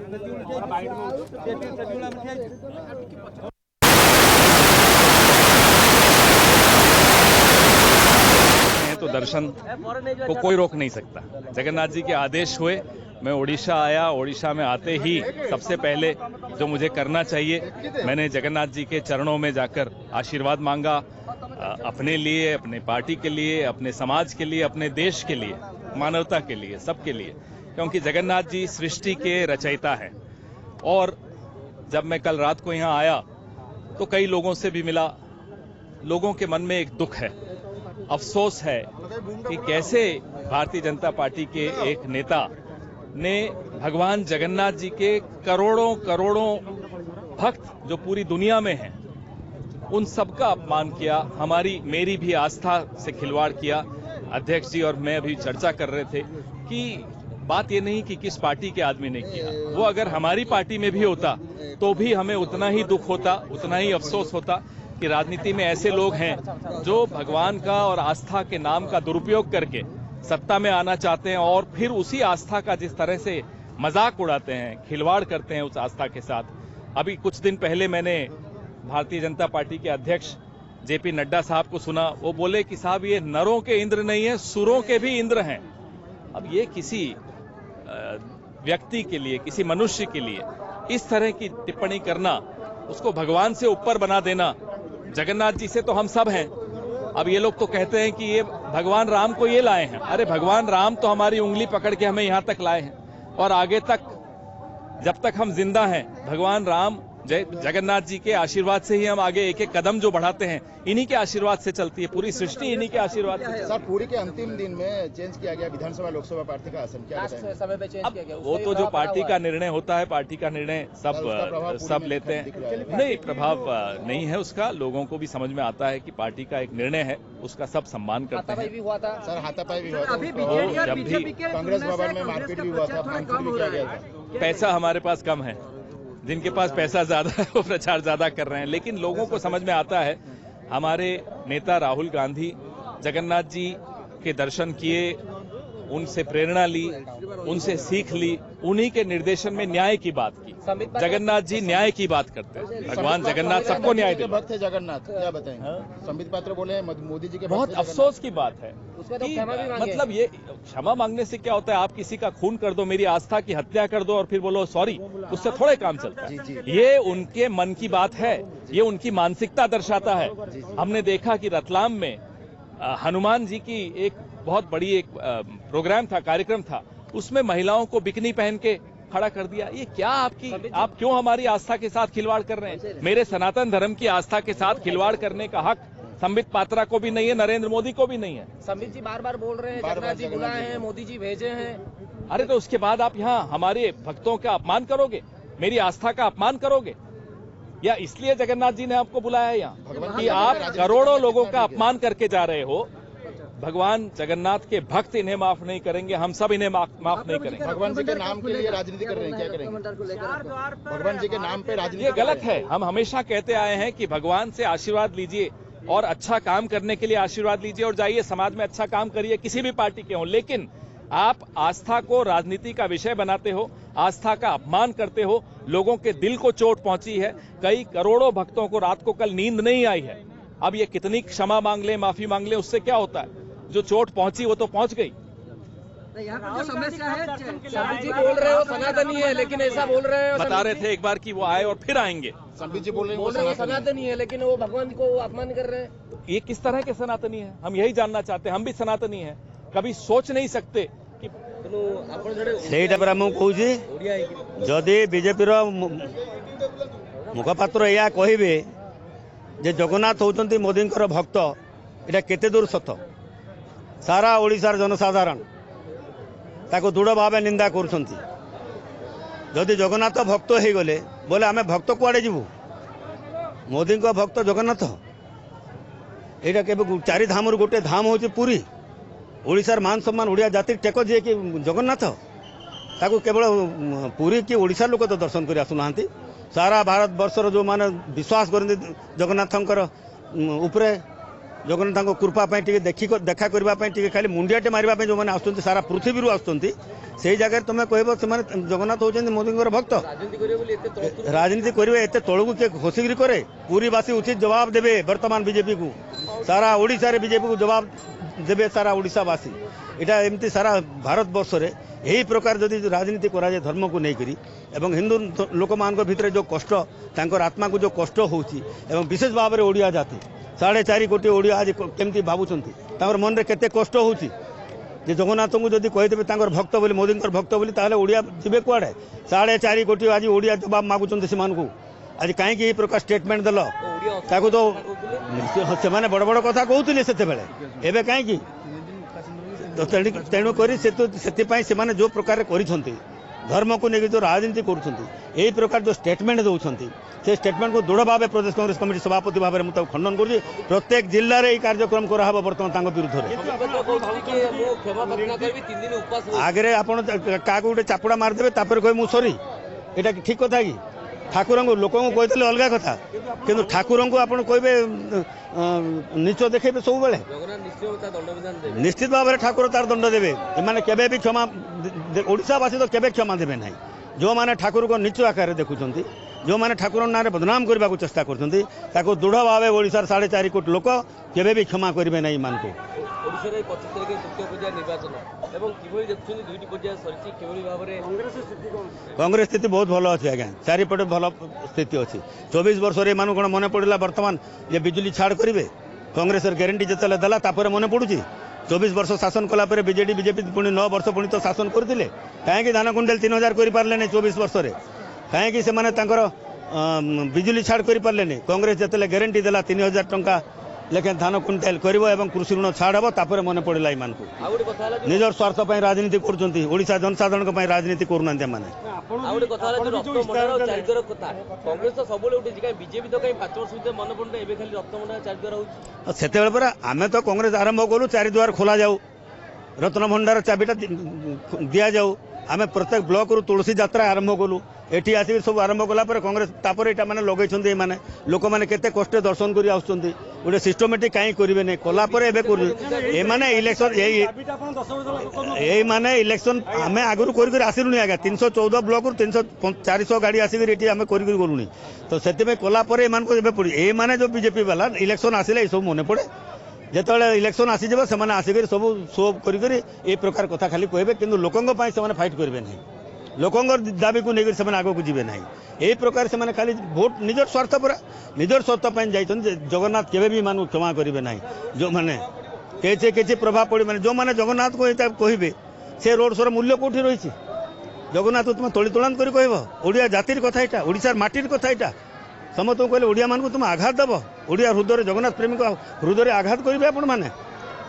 तो दर्शन को कोई रोक नहीं सकता। जगन्नाथ जी के आदेश हुए, मैं ओडिशा आया। ओडिशा में आते ही सबसे पहले जो मुझे करना चाहिए, मैंने जगन्नाथ जी के चरणों में जाकर आशीर्वाद मांगा, अपने लिए, अपने पार्टी के लिए, अपने समाज के लिए, अपने देश के लिए, मानवता के लिए, सबके लिए, क्योंकि जगन्नाथ जी सृष्टि के रचयिता हैं। और जब मैं कल रात को यहाँ आया तो कई लोगों से भी मिला। लोगों के मन में एक दुख है, अफसोस है कि कैसे भारतीय जनता पार्टी के एक नेता ने भगवान जगन्नाथ जी के करोड़ों करोड़ों भक्त जो पूरी दुनिया में हैं, उन सबका अपमान किया, मेरी भी आस्था से खिलवाड़ किया। अध्यक्ष जी और मैं भी चर्चा कर रहे थे कि बात ये नहीं कि किस पार्टी के आदमी ने किया, वो अगर हमारी पार्टी में भी होता तो भी हमें उतना ही दुख होता, उतना ही अफसोस होता कि राजनीति में ऐसे लोग हैं जो भगवान का और आस्था के नाम का दुरुपयोग करके सत्ता में आना चाहते हैं और फिर उसी आस्था का जिस तरह से मजाक उड़ाते हैं, खिलवाड़ करते हैं उस आस्था के साथ। अभी कुछ दिन पहले मैंने भारतीय जनता पार्टी के अध्यक्ष जेपी नड्डा साहब को सुना, वो बोले कि साहब ये नरों के इंद्र नहीं है, सुरों के भी इंद्र हैं। अब ये किसी व्यक्ति के लिए, किसी मनुष्य के लिए इस तरह की टिप्पणी करना, उसको भगवान से ऊपर बना देना, जगन्नाथ जी से तो हम सब हैं। अब ये लोग तो कहते हैं कि ये भगवान राम को ये लाए हैं। अरे भगवान राम तो हमारी उंगली पकड़ के हमें यहां तक लाए हैं और आगे तक जब तक हम जिंदा हैं भगवान राम जगन्नाथ जी के आशीर्वाद से ही हम आगे एक एक कदम जो बढ़ाते हैं, इन्हीं के आशीर्वाद से चलती है पूरी सृष्टि, इन्हीं के आशीर्वाद से। सर पूरी के अंतिम दिन में चेंज किया गया विधानसभा लोकसभा प्रार्थी का आसन, क्या समय पे चेंज किया गया? वो तो जो पार्टी का निर्णय होता है, पार्टी का निर्णय सब लेते हैं। नहीं, प्रभाव नहीं है उसका, लोगों को भी समझ में आता है कि पार्टी का एक निर्णय है, उसका सब सम्मान करते हैं। सर हाथापाई भी हुआ था, जब भी कांग्रेस भवन में मारपीट भी हुआ था, किया गया था। पैसा हमारे पास कम है, जिनके पास पैसा ज्यादा है वो प्रचार ज्यादा कर रहे हैं, लेकिन लोगों को समझ में आता है। हमारे नेता राहुल गांधी जगन्नाथ जी के दर्शन किए, उनसे प्रेरणा ली, उनसे सीख ली, उन्हीं के निर्देशन में न्याय की बात की। जगन्नाथ जी न्याय की बात करते हैं, भगवान जगन्नाथ सबको न्याय देते हैं। भक्त है जगन्नाथ, क्या बताएंगे? संबित पात्र बोले मोदी जी के बहुत अफसोस की बात है कि मतलब ये क्षमा मांगने से क्या होता है? आप किसी का खून कर दो, मेरी आस्था की हत्या कर दो और फिर बोलो सॉरी, उससे थोड़े काम चलता है। ये उनके मन की बात है, ये उनकी मानसिकता दर्शाता है। हमने देखा कि रतलाम में हनुमान जी की एक बहुत बड़ी एक प्रोग्राम था, कार्यक्रम था, उसमें महिलाओं को बिकनी पहन के खड़ा कर दिया। ये क्या आप क्यों हमारी आस्था के साथ खिलवाड़ कर रहे हैं? मेरे सनातन धर्म की आस्था के साथ खिलवाड़ करने का हक संबित पात्रा को भी नहीं है, नरेंद्र मोदी को भी नहीं है। संबित जी बार बार बोल रहे हैं जगन्नाथ जी बुलाए हैं, मोदी जी भेजे हैं। अरे तो उसके बाद आप यहाँ हमारे भक्तों का अपमान करोगे, मेरी आस्था का अपमान करोगे? या इसलिए जगन्नाथ जी ने आपको बुलाया है यहाँ कि आप करोड़ों लोगों का अपमान करके जा रहे हो? भगवान जगन्नाथ के भक्त इन्हें माफ नहीं करेंगे, हम सब इन्हें माफ नहीं करेंगे। भगवान जी के नाम के लिए राजनीति कर रहे हैं, क्या करेंगे? भगवान जी के नाम पे राजनीति, ये गलत है। हम हमेशा कहते आए हैं कि भगवान से आशीर्वाद लीजिए और अच्छा काम करने के लिए आशीर्वाद लीजिए और जाइए समाज में अच्छा काम करिए, किसी भी पार्टी के हो। लेकिन आप आस्था को राजनीति का विषय बनाते हो, आस्था का अपमान करते हो, लोगों के दिल को चोट पहुंची है। कई करोड़ों भक्तों को रात को कल नींद नहीं आई है। अब ये कितनी क्षमा मांग ले, माफी मांग ले, उससे क्या होता है? जो चोट पहुंची वो तो पहुंच गई। यहाँ पर जो समस्या है, संबित जी बोल रहे हो सनातनी है, लेकिन ऐसा बोल रहे हैं, बता रहे थे एक बार कि वो आए और फिर आएंगे। संबित जी बोल रहे हैं सनातनी है, लेकिन वो भगवान को अपमान कर रहे हैं। ये किस तरह के सनातनी है? हम यही जानना चाहते हैं। हम भी सनातनी हैं, कभी सोच नहीं सकते कि ସେଇଟା ପରା ମୁଁ କହୁଛି, ଯଦି ବିଜେପିର ମୁଖପାତ୍ର ଏହା କହିବେ ଯେ ଜଗନ୍ନାଥ ହେଉଛନ୍ତି ମୋଦିଙ୍କର ଭକ୍ତ, ଏଇଟା କେତେ ଦୂର ସତ? ସାରା ଓଡ଼ିଶାର ଜନସାଧାରଣ ତାକୁ ଦୃଢ଼ ଭାବେ ନିନ୍ଦା କରୁଛନ୍ତି। ଯଦି ଜଗନ୍ନାଥ ଭକ୍ତ ହେଇଗଲେ ବୋଲେ ଆମେ ଭକ୍ତ କୁଆଡ଼େ ଯିବୁ? ମୋଦିଙ୍କ ଭକ୍ତ ଜଗନ୍ନାଥ। ଏଇଟା କେବେ ଚାରି ଧାମରୁ ଗୋଟେ ଧାମ ହେଉଛି ପୁରୀ। ଓଡ଼ିଶାର ମାନ ସମ୍ମାନ ଓଡ଼ିଆ ଜାତିର ଟେକ ଯିଏକି ଜଗନ୍ନାଥ, ତାକୁ କେବଳ ପୁରୀ କି ଓଡ଼ିଶାର ଲୋକ ତ ଦର୍ଶନ କରି ଆସୁନାହାନ୍ତି। ସାରା ଭାରତ ବର୍ଷର ଯେଉଁମାନେ ବିଶ୍ୱାସ କରନ୍ତି ଜଗନ୍ନାଥଙ୍କର ଉପରେ, जगन्नाथ कृपा देखा करने खाली मुंडियाटे मारे जो मैंने आसुँच सारा पृथ्वी आसुँच से जगह तुम कह जगन्नाथ होती मोदी भक्त राजनीति करेंगे एत तौक किए घोषिकी करे पुरीवासी उचित जवाब देवे वर्तमान बीजेपी को सारा ओडिशा रे बीजेपी को जवाब देवे सारा ओडिशावासी इटा एमती सारा भारत वर्ष रे यही प्रकार जदि राजनीति कराए धर्म को लेकर एवं हिंदू लोक मान भितर जो कष्ट तांकर आत्मा को जो कष्ट होची एवं विशेष भाव में ओडिया जाति 4.5 कोटी ओडिया आज केमती भावुंट मन में केते कष्ट होची जे जगन्नाथ को जदि कहीदेवे भक्त बोली मोदी भक्त बोली ताहले ओडिया जीवे कुआड़े 4.5 कोटी आज ओडिया जवाब मागुंट से आज कहीं प्रकार स्टेटमेंट देल ताकू तो से बड़ बड़ कथा कहते से कहीं तो तेणुक से जो प्रकार कर धर्म को लेकिन जो राजनीति कर प्रकार जो स्टेटमेंट दौरान से स्टेटमेंट को दृढ़ भाव प्रदेश कांग्रेस कमिटी सभापति भाव में मुझे खंडन कर प्रत्येक जिले में कार्यक्रम कराब बर्तमान विरुद्ध आगे आप गोटे चापुड़ा मारिदेवे कह मुझे सरी यहाँ ठीक कथा कि ठाकुर को लोक कहते अलग कथा कि ठाकुर को आप कहे नीच देखेबे सब बेले निश्चित भाव में ठाकुर तार दंड देवे एमाने केबे भी क्षमा ओडिशावासी तो केबे क्षमा देवे ना जो मैंने ठाकुर को नीच आकार देखुंट जो मैंने ठाकुर ना बदनाम करने को चेष्टा कर दृढ़ भाव ओडिशार 4.5 कोटी लोक केबे भी क्षमा करेंगे ना मान को कांग्रेस स्थिति बहुत भल अच्छी आज्ञा चारिपटे भल स्थिति अच्छी 24 वर्ष मान कौन मन पड़ा बर्तमान ये बिजुली छाड़ करेंगे कांग्रेस गारंटी जिते देला मन पड़ुची 24 वर्ष शासन कलापर बीजेडी बीजेपी पुणी 9 वर्ष पुणी तो शासन करते कहीं धान कुंटल 3000 कर 24 वर्ष कहीं से बिजुली छाड़ कर कांग्रेस जिते गारंटी देला 3000 टंका लेकिन धान कुंटल कर कृषि ऋण छाड़ हम तापर मन पड़ा ईमान को निजर स्वार्थ राजनीति करा जनसाधारण राजनीति करूना से आम तो कांग्रेस आरंभ कलु 4 द्वार खोल जाऊ रत्न भंडार चाबिटा दि जाऊ आम प्रत्येक ब्लॉक रु तुलसी यात्रा आरंभ कलु एटी आसिक सब आरंभ कलापर कांग्रेस तापर यहाँ मैंने लगे मैंने लोक मैंने केते कष्ट दर्शन कर आसुँच गोटे सिस्टमेटिक कहीं करेंगे नहीं कलापर एमाने इलेक्शन यही माने इलेक्शन आम आगुरी कर आसलुनी आज्ञा 314 ब्लॉक रु 400 गाड़ी आसिक आम करूनी तो से कलापर एम पड़े ये माने जो बीजेपी वाला इलेक्शन आसिले ये सब मन पड़े जिते इलेक्शन आसीज से आसिक सब शो कर प्रकार कथा खाली कहे कि लोकों फाइट करेंगे नहीं लोकों दाबी को लेकर आगे जीवे ना यही प्रकार से खाली भोट निजर स्वार्थ पूरा निजर स्वार्थ जाइए जगन्नाथ केवे भी मान क्षमा करेंगे ना जो मैंने किसी प्रभाव पड़े मैंने जो मैंने जगन्नाथ को कहे से रोड शोर मूल्य कौटी रही जगन्नाथ तुम तोली तोलान कर कह ओडिया जातिर कथा यहाँ ओडिशार माटिर कथा यहाँ समस्त कहले ओडिया मान को तुम आघात दब ओडिया हृदय जगन्नाथ प्रेमी को हृदय आघात करेंगे आपण मैंने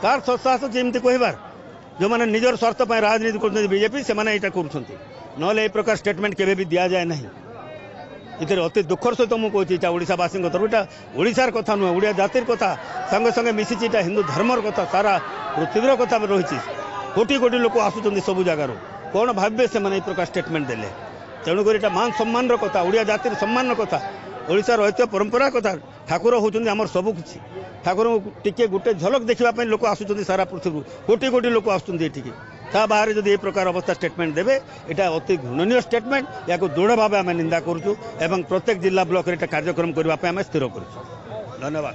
कार सत्साहस जमी कहबार जो मैंने निजर स्वार्थ राजनीति कर बीजेपी से यहाँ कर ये प्रकार स्टेटमेंट केवे भी दि जाए ना इतने अति दुखर सहित मुझे कहूँ ओडिशावासी तरफ यहाँ ओडिशार कथा नुहे ओडिया जातिर कथा संगे संगे मिशिची हिंदू धर्मर कथा सारा पृथ्वीर कथा रही कोटी कोटी लोक आसुँच सब जगार कौन भावे से मैंने प्रकार स्टेटमेंट देले तेणुक यहाँ मान सम्मान कथा ओडिया जातिर सम्मान कथा ओडिशार ऐतिह्य परंपरा कथा ठाकुर होउछन्ति हमर सबु किछि ठाकुर टिके गुटे झलक देखिबा लोक आसुछन्ति सारा पृथ्वी कोटी कोटी लोक आसुछन्ति एठिकी ता बाहर जदि ए प्रकार अवस्था स्टेटमेंट देबे एटा अति घृणनीय स्टेटमेंट याको दृढ़ भाव आम निंदा करूछु एवं प्रत्येक जिला ब्लॉक रे कार्यक्रम करबा पे आम स्थिर करूछु। धन्यवाद।